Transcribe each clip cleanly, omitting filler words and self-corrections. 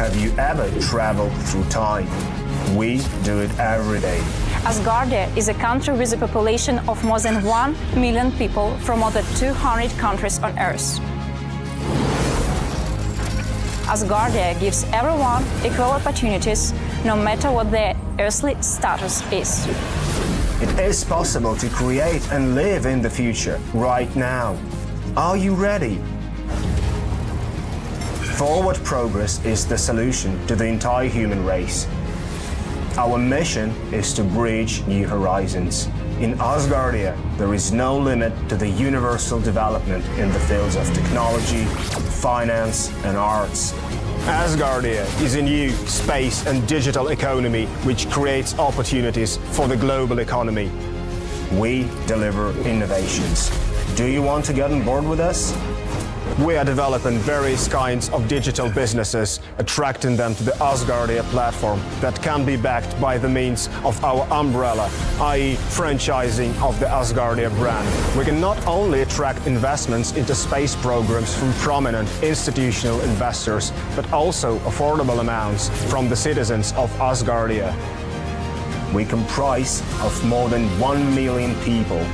Have you ever traveled through time? We do it every day. Asgardia is a country with a population of more than 1 million people from more than 200 countries on Earth. Asgardia gives everyone equal opportunities, no matter what their earthly status is. It is possible to create and live in the future right now. Are you ready? Forward progress is the solution to the entire human race. Our mission is to bridge new horizons. In Asgardia, there is no limit to the universal development in the fields of technology, finance, and arts. Asgardia is a new space and digital economy which creates opportunities for the global economy. We deliver innovations. Do you want to get on board with us? We are developing various kinds of digital businesses, attracting them to the Asgardia platform that can be backed by the means of our umbrella, i.e. franchising of the Asgardia brand. We can not only attract investments into space programs from prominent institutional investors, but also affordable amounts from the citizens of Asgardia. We comprise of more than 1 million people.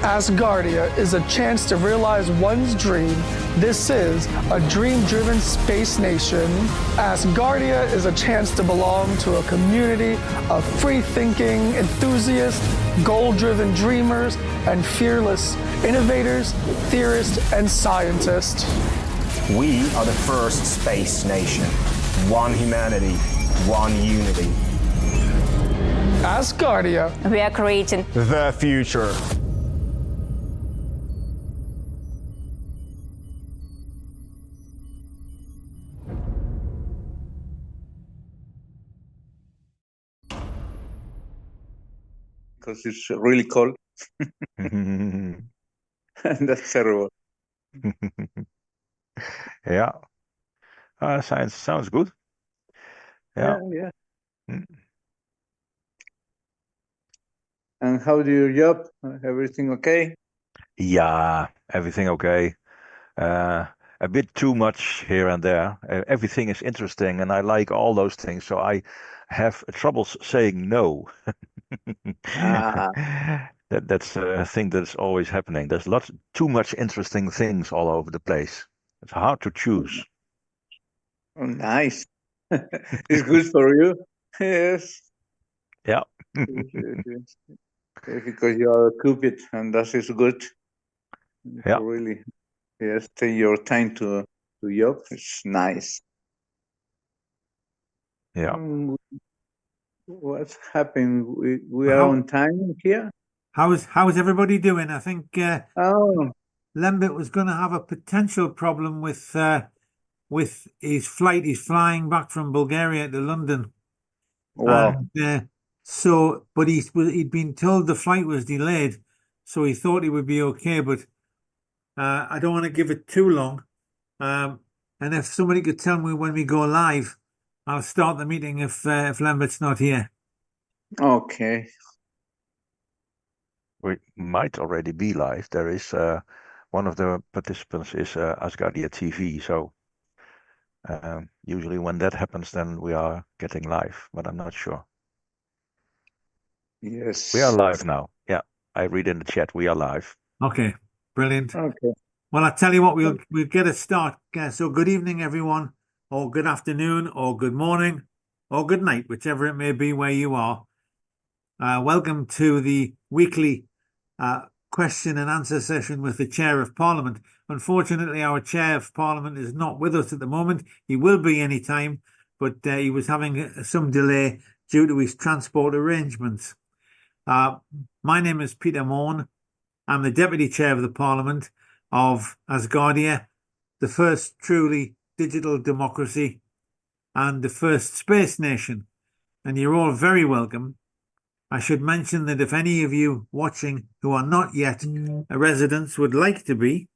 Asgardia is a chance to realize one's dream. This is a dream-driven space nation. Asgardia is a chance to belong to a community of free-thinking enthusiasts, goal-driven dreamers, and fearless innovators, theorists, and scientists. We are the first space nation. One humanity, one unity. Asgardia. We are creating The future. Because it's really cold. And that's terrible. Yeah. Sounds good. Yeah. Yeah. Mm. And how do your job? Everything okay? Yeah, everything okay. A bit too much here and there. Everything is interesting, and I like all those things. So I have troubles saying no. That's a thing that's always happening. There's too much interesting things all over the place. It's hard to choose. Oh, nice. It's good for you. Yes. Yeah. Yes. Because you are a cupid, and that is good. Yeah. Really. Yes, take your time to job. It's nice. Yeah. What's happened? We are on time here. How is everybody doing? I think Lembit was going to have a potential problem with his flight. He's flying back from Bulgaria to London. Wow. And, but he'd been told the flight was delayed, so he thought he would be okay. But I don't want to give it too long. And if somebody could tell me when we go live, I'll start the meeting if Lembit's not here. Okay. We might already be live. There is one of the participants is Asgardia TV. So usually when that happens, then we are getting live, but I'm not sure. Yes. We are live now. Yeah, I read in the chat. We are live. Okay, brilliant. Okay. Well, I tell you what, we'll get a start. So good evening, everyone, or good afternoon, or good morning, or good night, whichever it may be where you are. Welcome to the weekly question and answer session with the Chair of Parliament. Unfortunately, our Chair of Parliament is not with us at the moment. He will be any time, but he was having some delay due to his transport arrangements. My name is Peter Morn. I'm the Deputy Chair of the Parliament of Asgardia, the first truly digital democracy and the first space nation. And you're all very welcome. I should mention that if any of you watching who are not yet residents would like to be,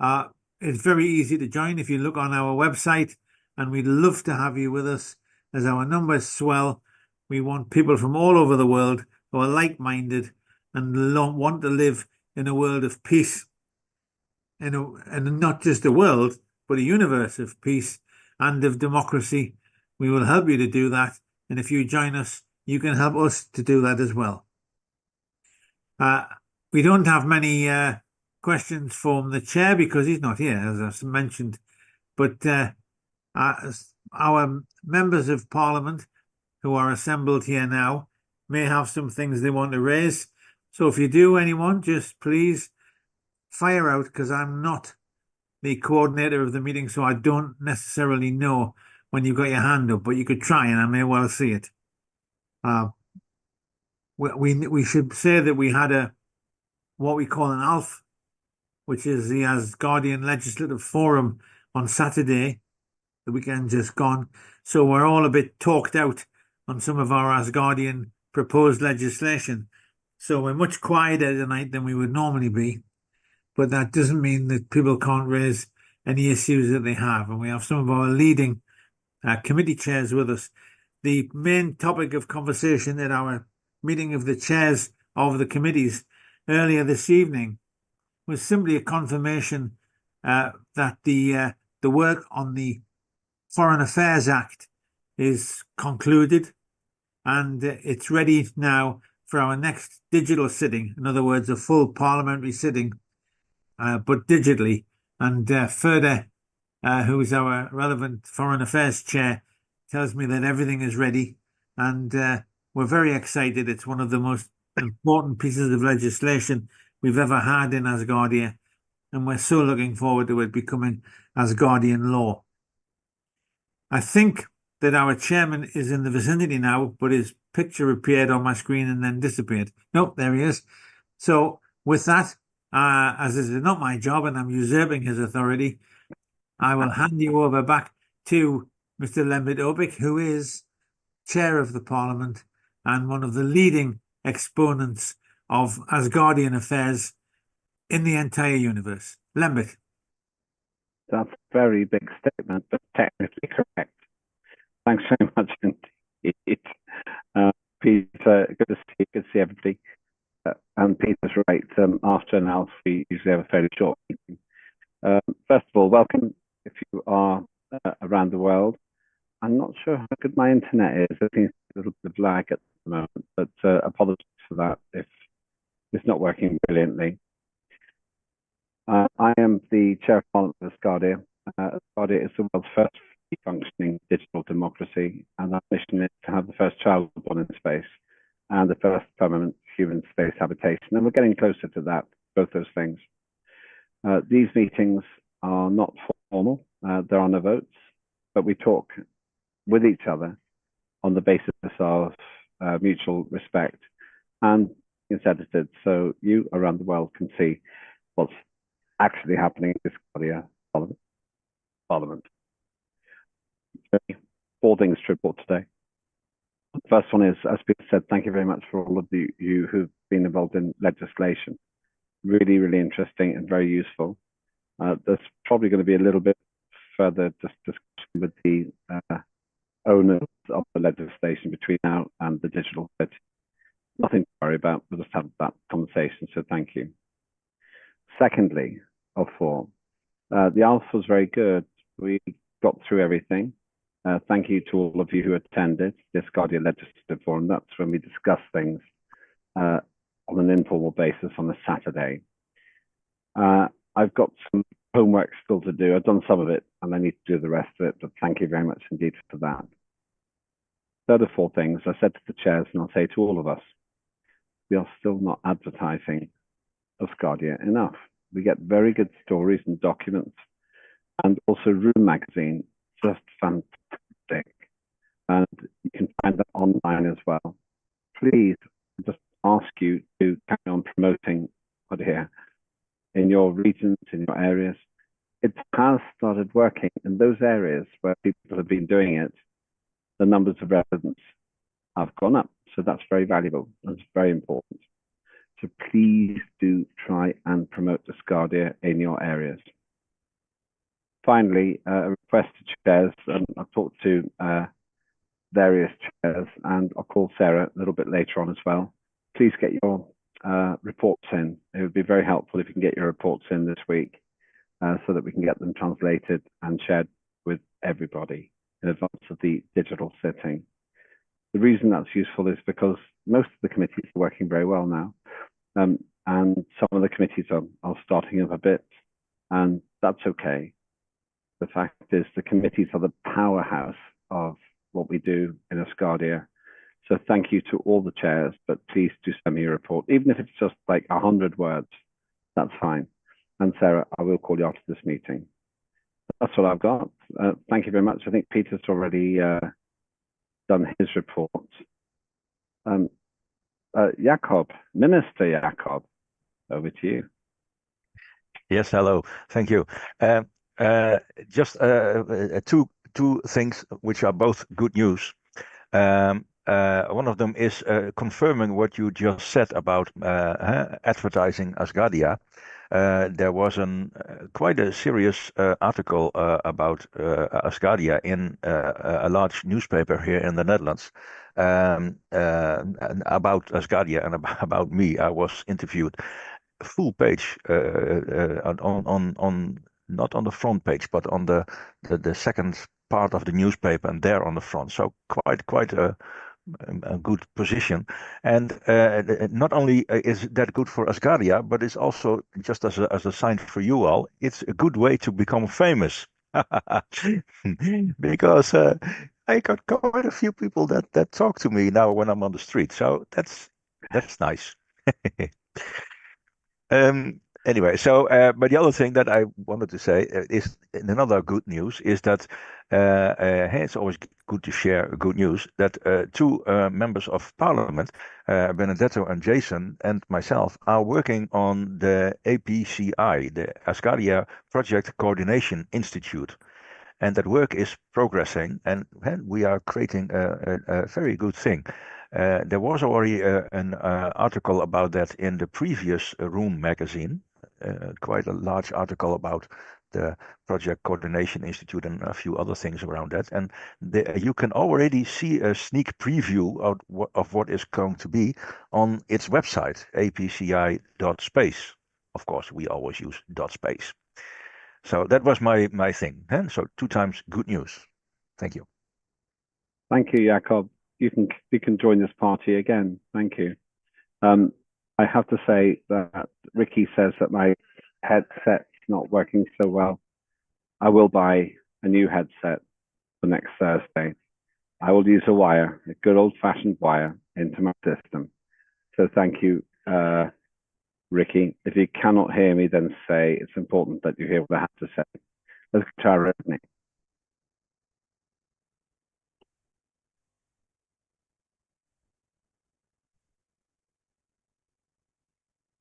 it's very easy to join if you look on our website, and we'd love to have you with us as our numbers swell. We want people from all over the world who are like-minded and want to live in a world of peace, and not just a world, but a universe of peace and of democracy. We will help you to do that. And if you join us, you can help us to do that as well. We don't have many questions from the chair because he's not here, as I've mentioned. But our members of Parliament who are assembled here now may have some things they want to raise. So if you do, anyone, just please fire out, because I'm not the coordinator of the meeting, so I don't necessarily know when you've got your hand up, but you could try and I may well see it. We should say that we had what we call an ALF, which is the Asgardian Legislative Forum on Saturday, the weekend just gone. So we're all a bit talked out on some of our Asgardian proposed legislation. So we're much quieter tonight than we would normally be. But that doesn't mean that people can't raise any issues that they have. And we have some of our leading committee chairs with us. The main topic of conversation at our meeting of the chairs of the committees earlier this evening was simply a confirmation that the work on the Foreign Affairs Act is concluded, and it's ready now for our next digital sitting. In other words, a full parliamentary sitting, but digitally. And Ferda, who is our relevant Foreign Affairs chair, tells me that everything is ready, and we're very excited. It's one of the most important pieces of legislation we've ever had in Asgardia, and we're so looking forward to it becoming Asgardian law. I think that our chairman is in the vicinity now, but his picture appeared on my screen and then disappeared. Nope, there he is. So with that, as this is not my job and I'm usurping his authority, I will hand you over back to Mr. Lembit Obik, who is chair of the Parliament and one of the leading exponents of Asgardian affairs in the entire universe. Lembit. That's a very big statement, but technically correct. Thanks very much indeed. Peter, good to see everybody. And Peter's right. After an ALF, we usually have a fairly short meeting. First of all, welcome if you are around the world. I'm not sure how good my internet is. I think it's a little bit of lag at the moment, but apologies for that if it's not working brilliantly. I am the chair of Parliament of Asgardia. Asgardia is the world's first functioning digital democracy, and our mission is to have the first child born in space and the first permanent human space habitation. And we're getting closer to that, both those things. These meetings are not formal. There are no votes, but we talk with each other on the basis of mutual respect, and it's edited so you around the world can see what's actually happening in this Parliament. 4 things to report today. The first one is, as Peter said, thank you very much for all of you who've been involved in legislation. Really, really interesting and very useful. There's probably going to be a little bit further discussion with the owners of the legislation between now and the digital bit. Nothing to worry about. We'll just have that conversation, so thank you. Secondly, of 4, the ALF was very good. We got through everything. Thank you to all of you who attended this Asgardia Legislative Forum. That's when we discuss things on an informal basis on a Saturday. I've got some homework still to do. I've done some of it and I need to do the rest of it, but thank you very much indeed for that. Third of 4 things I said to the chairs, and I'll say to all of us, we are still not advertising Asgardia enough. We get very good stories and documents, and also Room Magazine, just fantastic. And you can find that online as well. Please, just ask you to carry on promoting what here in your regions, in your areas. It has started working in those areas where people have been doing it. The numbers of residents have gone up. So that's very valuable. That's very important. So please do try and promote Asgardia in your areas. Finally, a request to chairs, and I've talked to various chairs, and I'll call Sarah a little bit later on as well. Please get your reports in. It would be very helpful if you can get your reports in this week so that we can get them translated and shared with everybody in advance of the digital sitting. The reason that's useful is because most of the committees are working very well now. And some of the committees are starting up a bit, and that's okay. The fact is the committees are the powerhouse of what we do in Asgardia. So thank you to all the chairs, but please do send me a report, even if it's just like 100 words, that's fine. And Sarah, I will call you after this meeting. That's what I've got. Thank you very much. I think Peter's already done his report. Jakob, Minister Jakob, over to you. Yes, hello. Thank you. Just two things which are both good news. One of them is confirming what you just said about advertising Asgardia. There was quite a serious article about Asgardia in a large newspaper here in the Netherlands about Asgardia and about me. I was interviewed. Full page on not on the front page, but on the second part of the newspaper, and there on the front. So quite a good position. And not only is that good for Asgardia, but it's also, just as a sign for you all, it's a good way to become famous. Because I got quite a few people that talk to me now when I'm on the street. So that's nice. Anyway, so but the other thing that I wanted to say is another good news is that hey, it's always good to share good news that two members of parliament, Benedetto and Jason, and myself are working on the APCI, the Asgardia Project Coordination Institute. And that work is progressing, and we are creating a very good thing. There was already an article about that in the previous Room magazine, quite a large article about the Project Coordination Institute and a few other things around that. And you can already see a sneak preview of what is going to be on its website, apci.space. Of course, we always use .space. So that was my thing. So 2 times good news. Thank you. Thank you, Jakob. You can join this party again. Thank you. I have to say that Ricky says that my headset's not working so well. I will buy a new headset for next Thursday. I will use a wire, a good old-fashioned wire, into my system. So thank you, Ricky. If you cannot hear me, then say it's important that you hear what I have to say. Let's try Redney.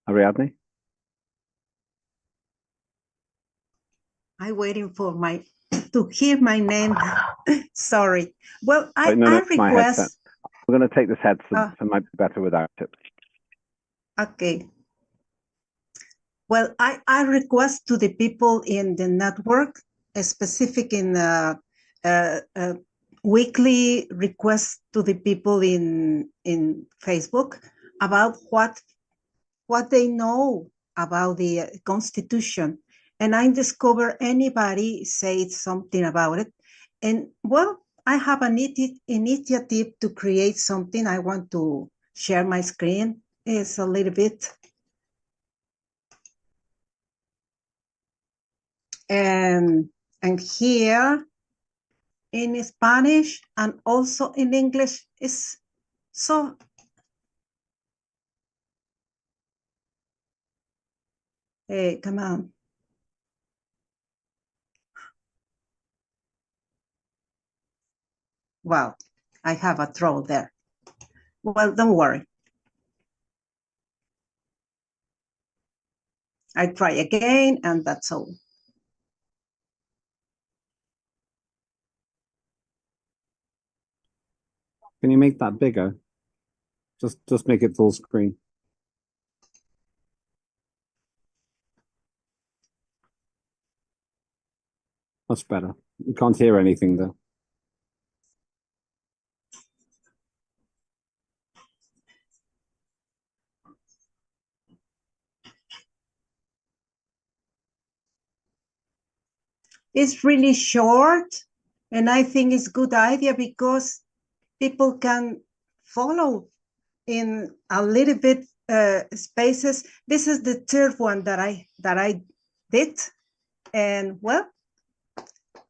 Ariadne? I'm waiting for to hear my name. Sorry. Well, I my headset. request. We're going to take this headset, so it might be better without it. Okay. Well, I request to the people in the network, a specific in weekly request to the people in Facebook about what they know about the Constitution. And I discover anybody said something about it. And well, I have an initiative to create something. I want to share my screen. It's a little bit. And here in Spanish and also in English is so. Hey, come on. Wow, I have a throw there. Well, don't worry. I try again, and that's all. Can you make that bigger? Just make it full screen. Much better. You can't hear anything though. It's really short, and I think it's a good idea because people can follow in a little bit spaces. This is the third one that I did, and well,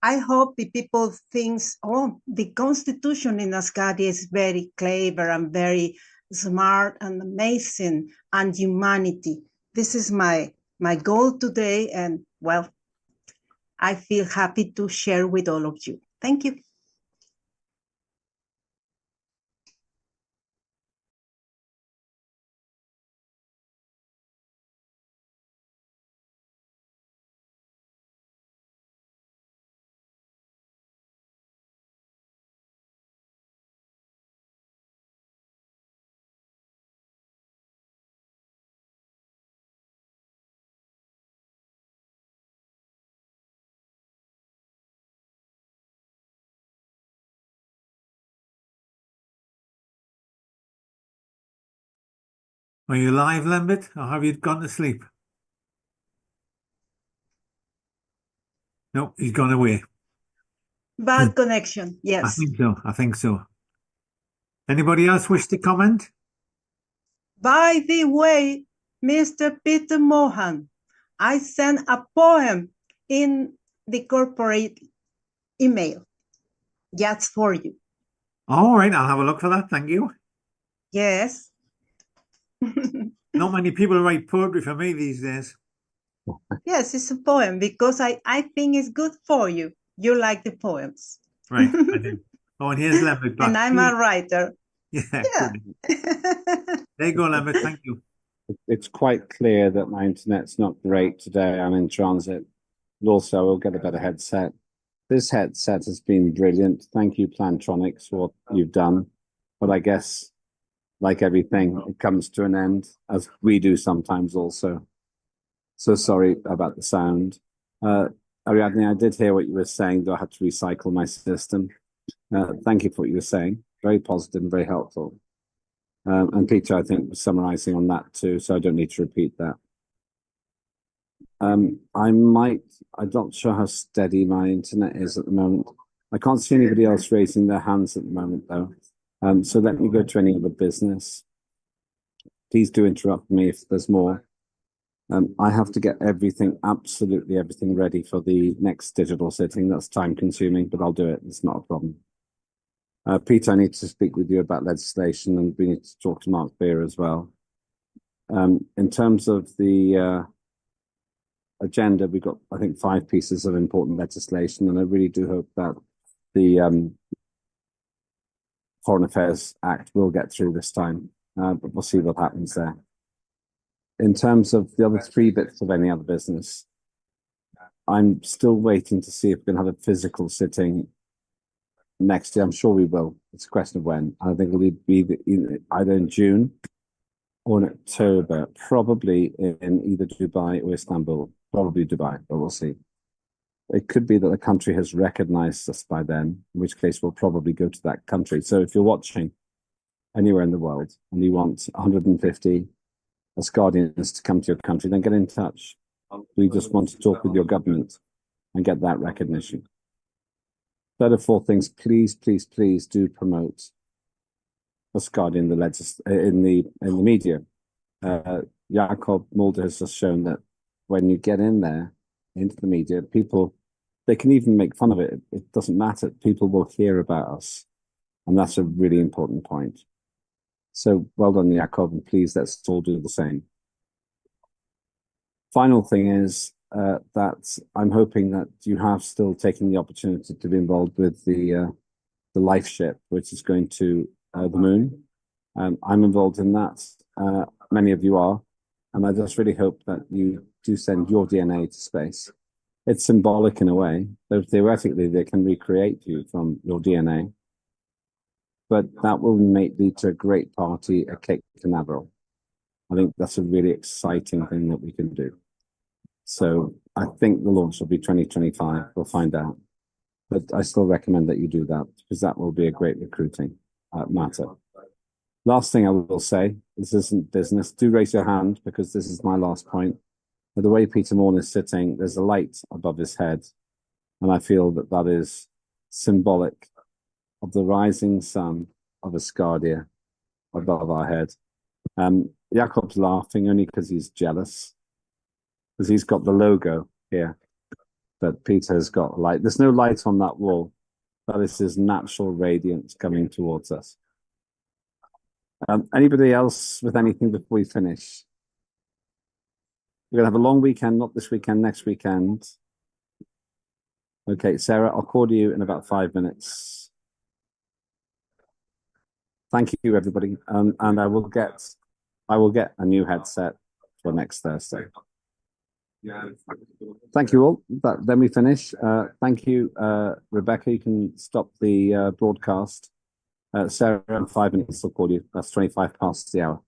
I hope the people thinks, oh, the constitution in Asgardia is very clever and very smart and amazing, and humanity. This is my goal today, and well, I feel happy to share with all of you. Thank you. Are you live, Lambert, or have you gone to sleep? No, he's gone away. Bad connection, I yes. think so. I think so. Anybody else wish to comment? By the way, Mr. Peter Mohan, I sent a poem in the corporate email just for you. All right, I'll have a look for that. Thank you. Yes. Not many people write poetry for me these days. Yes, it's a poem because I think it's good for you. You like the poems. Right, I do. Oh, and here's Lambert back. And I'm a writer. Yeah, Yeah. good. There you go, Lambert. Thank you. It's quite clear that my internet's not great today. I'm in transit. But also, we'll get a better headset. This headset has been brilliant. Thank you, Plantronics, for what you've done. But I guess, like everything, it comes to an end, as we do sometimes also. So sorry about the sound. Ariadne, I did hear what you were saying, though I had to recycle my system. Thank you for what you were saying. Very positive and very helpful. And Peter, I think, was summarizing on that too, so I don't need to repeat that. I'm not sure how steady my internet is at the moment. I can't see anybody else raising their hands at the moment, though. So let me go to any other business. Please do interrupt me if there's more. I have to get absolutely everything ready for the next digital sitting. That's time consuming, but I'll do it. It's not a problem. Peter, I need to speak with you about legislation, and we need to talk to Mark Beer as well. In terms of the agenda, we've got, I think, 5 pieces of important legislation, and I really do hope that the Foreign Affairs Act will get through this time, but we'll see what happens there. In terms of the other 3 bits of any other business, I'm still waiting to see if we're going to have a physical sitting next year. I'm sure we will. It's a question of when. I think it'll be either in June or in October, probably in either Dubai or Istanbul. Probably Dubai, but we'll see. It could be that the country has recognized us by then, in which case we'll probably go to that country. So if you're watching anywhere in the world and you want 150 Asgardians to come to your country, then get in touch. We just want to talk with your government and get that recognition. Third of 4 things, please, please, please do promote Asgardia in the media. Jakob Mulder has just shown that when you get in there into the media, people, they can even make fun of it. It doesn't matter. People will hear about us, and that's a really important point. So well done, Jakob, and please let's all do the same. Final thing is that I'm hoping that you have still taken the opportunity to be involved with the life ship, which is going to the moon. I'm involved in that. Many of you are, and I just really hope that you do send your DNA to space. It's symbolic in a way, though theoretically they can recreate you from your DNA. But that will lead to a great party at Cape Canaveral. I think that's a really exciting thing that we can do. So I think the launch will be 2025. We'll find out. But I still recommend that you do that, because that will be a great recruiting matter. Last thing I will say, this isn't business. Do raise your hand, because this is my last point. But the way Peter Morn is sitting, there's a light above his head. And I feel that that is symbolic of the rising sun of Asgardia above our head. Jakob's laughing only because he's jealous, because he's got the logo here, but Peter's got light. There's no light on that wall. That is his natural radiance coming towards us. Anybody else with anything before we finish? We're going to have a long weekend, not this weekend, next weekend. Okay, Sarah, I'll call you in about 5 minutes. Thank you, everybody. And I will get a new headset for next Thursday. Thank you all. Then we finish. Thank you, Rebecca. You can stop the broadcast. Sarah, in 5 minutes, I'll call you. That's 25 past the hour.